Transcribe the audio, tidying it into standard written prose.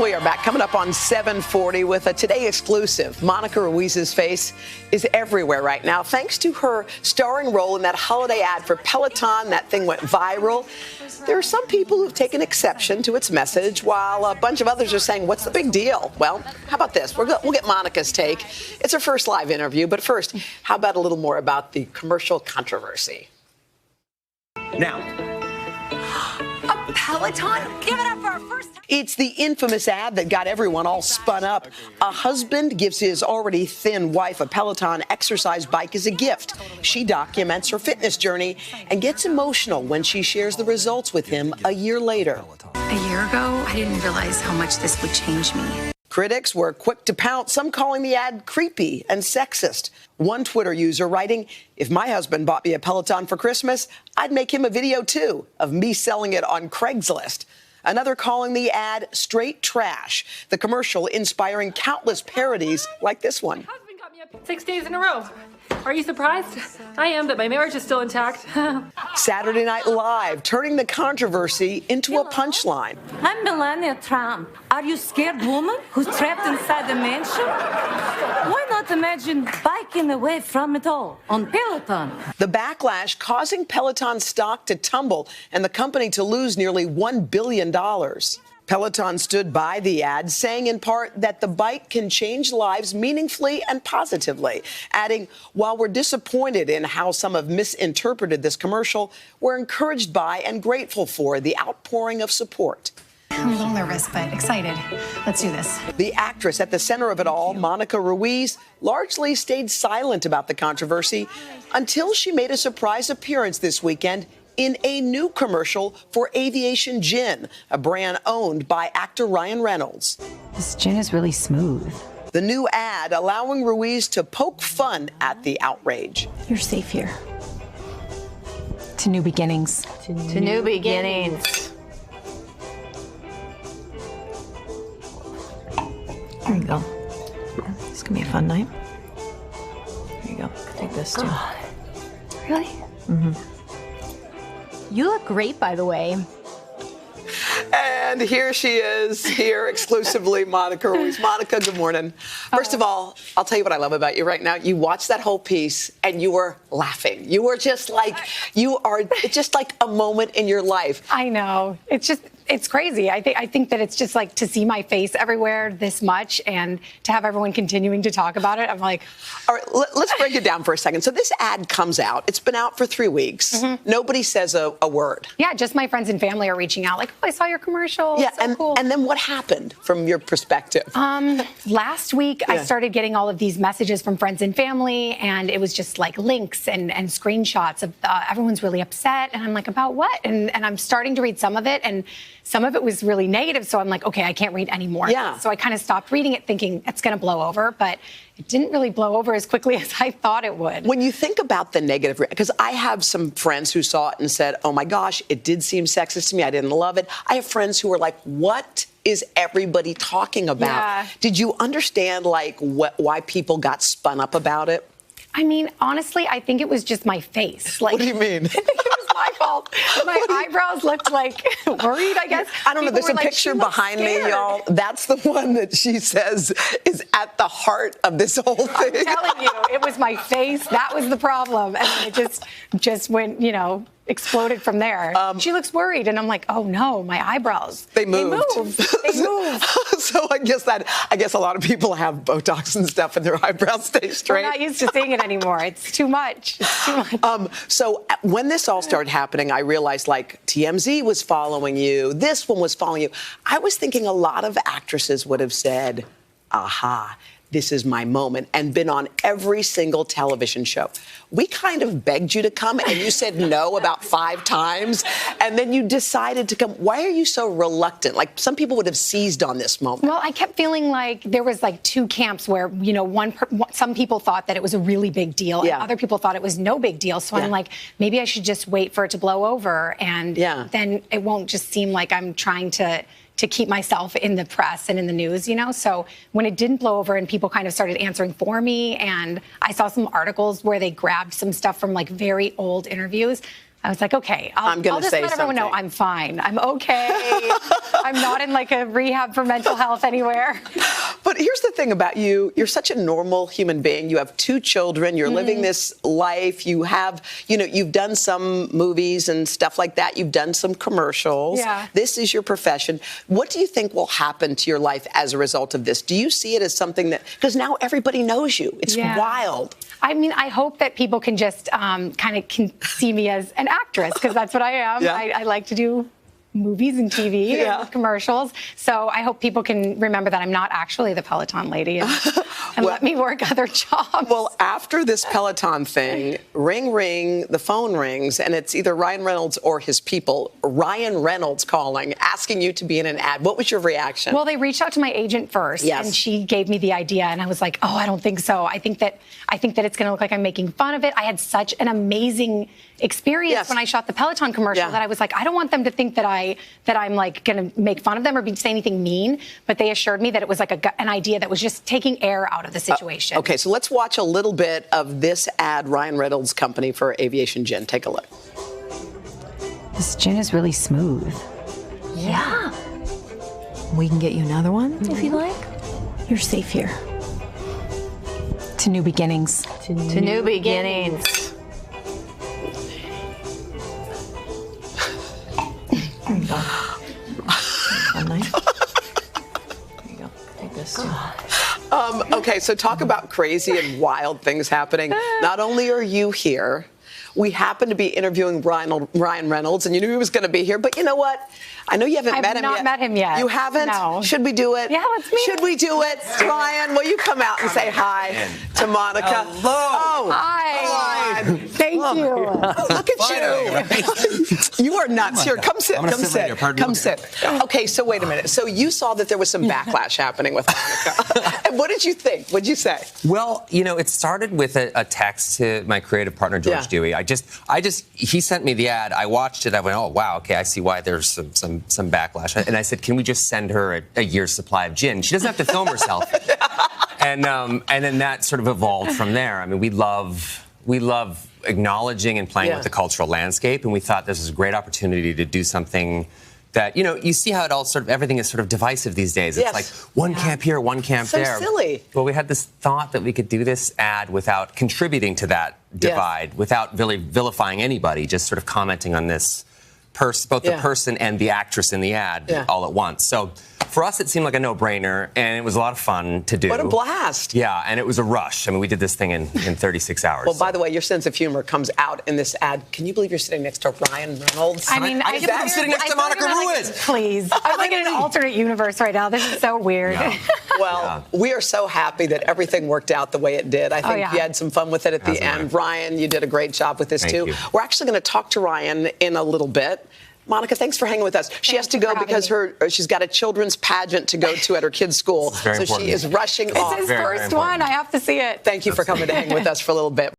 We are back coming up on 7:40 with a Today exclusive. Monica Ruiz's face is everywhere right now thanks to her starring role in that holiday ad for Peloton. That thing went viral. There are some people who've taken exception to its message, while a bunch of others are saying, what's the big deal? Well, how about this? We'll get Monica's take. It's her first live interview. But first, how about a little more about the commercial controversy? Now, a Peloton? Give it up for our first time. It's the infamous ad that got everyone all spun up. A husband gives his already thin wife a Peloton exercise bike as a gift. She documents her fitness journey and gets emotional when she shares the results with him a year later. A year ago, I didn't realize how much this would change me. Critics were quick to pounce, some calling the ad creepy and sexist. One Twitter user writing, if my husband bought me a Peloton for Christmas, I'd make him a video, too, of me selling it on Craigslist. Another calling the ad straight trash, the commercial inspiring countless parodies like this one. My husband got me up 6 days in a row. Are you surprised? I am, but my marriage is still intact. Saturday Night Live turning the controversy into a punchline. I'm Melania Trump. Are you scared woman who's trapped inside a mansion? Why not imagine biking away from it all on Peloton? The backlash causing Peloton stock to tumble and the company to lose nearly $1 billion. Peloton stood by the ad, saying in part that the bike can change lives meaningfully and positively, adding, while we're disappointed in how some have misinterpreted this commercial, we're encouraged by and grateful for the outpouring of support. I'm a little nervous, but excited. Let's do this. The actress at the center of it all, Monica Ruiz, largely stayed silent about the controversy until she made a surprise appearance this weekend in a new commercial for Aviation Gin, a brand owned by actor Ryan Reynolds. This gin is really smooth. The new ad allowing Ruiz to poke fun at the outrage. You're safe here. To new beginnings. To new beginnings. There you go. This can be a fun night. There you go. Take this too. Really? Mm-hmm. You look great, by the way. And here she is, here exclusively, Monica Ruiz. Monica, good morning. First of all, I'll tell you what I love about you right now. You watched that whole piece and you were laughing. You were just like, it's just like a moment in your life. I know. It's crazy. I think that it's just like to see my face everywhere this much and to have everyone continuing to talk about it. I'm like, all right, let's break it down for a second. So this ad comes out. It's been out for 3 weeks. Mm-hmm. Nobody says a word. Yeah, just my friends and family are reaching out like, oh, I saw your commercial. Yeah, so cool. And then what happened from your perspective? Last week, I started getting all of these messages from friends and family, and it was just like links and screenshots of everyone's really upset. And I'm like, about what? And I'm starting to read some of it, and some of it was really negative, so I'm like, okay, I can't read any more. Yeah. So I kind of stopped reading it thinking it's going to blow over, but it didn't really blow over as quickly as I thought it would. When you think about the negative, because I have some friends who saw it and said, oh my gosh, it did seem sexist to me, I didn't love it. I have friends who were like, what is everybody talking about? Yeah. Did you understand like why people got spun up about it? I mean, honestly, I think it was just my face. Like, what do you mean? I think it was my fault. My eyebrows looked like worried, I guess. I don't know. People There's a were like, picture behind me, scared. y'all. That's the one that she says is at the heart of this whole thing. I'm telling you, it was my face. That was the problem. And it just went, exploded from there. She looks worried, and I'm like, oh no, my eyebrows. They moved. They moved. So I guess a lot of people have Botox and stuff, and their eyebrows stay straight. We're not used to seeing it anymore. It's too much. It's too much. So when this all started happening, I realized like TMZ was following you. This one was following you. I was thinking a lot of actresses would have said, aha, this is my moment, and been on every single television show. We kind of begged you to come, and you said no about 5 times, and then you decided to come. Why are you so reluctant? Like, some people would have seized on this moment. Well, I kept feeling like there was like 2 camps where, some people thought that it was a really big deal, and other people thought it was no big deal. So I'm like, maybe I should just wait for it to blow over, and then it won't just seem like I'm trying to keep myself in the press and in the news, So when it didn't blow over and people kind of started answering for me, and I saw some articles where they grabbed some stuff from like very old interviews, I was like, okay, I'm going I'll to just say let everyone know something. I'm fine. I'm okay. I'm not in like a rehab for mental health anywhere. But here's the thing about you. You're such a normal human being. You have 2 children. You're living this life. You have, you've done some movies and stuff like that. You've done some commercials. Yeah. This is your profession. What do you think will happen to your life as a result of this? Do you see it as something that, because now everybody knows you. It's wild. I mean, I hope that people can just kind of can see me as an actress, because that's what I am. Yeah. I like to do movies and TV and commercials. So I hope people can remember that I'm not actually the Peloton lady and let me work other jobs. Well, after this Peloton thing, ring, ring, the phone rings, and it's either Ryan Reynolds or his people. Ryan Reynolds calling, asking you to be in an ad. What was your reaction? Well, they reached out to my agent first, and she gave me the idea, and I was like, oh, I don't think so. I think that it's going to look like I'm making fun of it. I had such an amazing experience when I shot the Peloton commercial that I was like, I don't want them to think that I'm like going to make fun of them or say anything mean. But they assured me that it was like an idea that was just taking air out of the situation. Okay, so let's watch a little bit of this ad, Ryan Reynolds' company for Aviation Gin. Take a look. This gin is really smooth. Yeah. We can get you another one if you'd like. You're safe here. To new beginnings. To new beginnings. There you go. One night. There you go. Take this too. Okay, so talk about crazy and wild things happening. Not only are you here, we happen to be interviewing Ryan Reynolds, and you knew he was going to be here. But you know what? I know you haven't met him yet. I've not met him yet. You haven't? No. Should we do it? Yeah, let's meet Should we do it? Ryan, will you come out and say hi to Monica? Hello. Oh, Hi. Thank you. look at you. You are nuts. Here, come sit. Come sit. Come sit. Okay, so wait a minute. So you saw that there was some backlash happening with Monica. And what did you think? What did you say? Well, it started with a text to my creative partner, George Dewey. He sent me the ad. I watched it. I went, oh, wow, okay, I see why there's some backlash. And I said, can we just send her a year's supply of gin? She doesn't have to film herself. And then that sort of evolved from there. I mean, we love acknowledging and playing with the cultural landscape, and we thought this was a great opportunity to do something that, you see how it all everything is sort of divisive these days. It's like one camp here, one camp there. So silly. Well, we had this thought that we could do this ad without contributing to that divide, without really vilifying anybody, just sort of commenting on this both the person and the actress in the ad all at once. So for us, it seemed like a no-brainer, and it was a lot of fun to do. What a blast. Yeah, and it was a rush. I mean, we did this thing in 36 hours. Well, by the way, your sense of humor comes out in this ad. Can you believe you're sitting next to Ryan Reynolds? I mean, I I'm sitting next to Monica Ruiz. Please. I'm like in an alternate universe right now. This is so weird. Yeah. Well, we are so happy that everything worked out the way it did. I think you had some fun with it at the end. Ryan, you did a great job with this, too. We're actually going to talk to Ryan in a little bit. Monica, thanks for hanging with us. She has to go because she's got a children's pageant to go to at her kid's school. So she is rushing off. It's his first one. I have to see it. Thank you for coming to hang with us for a little bit.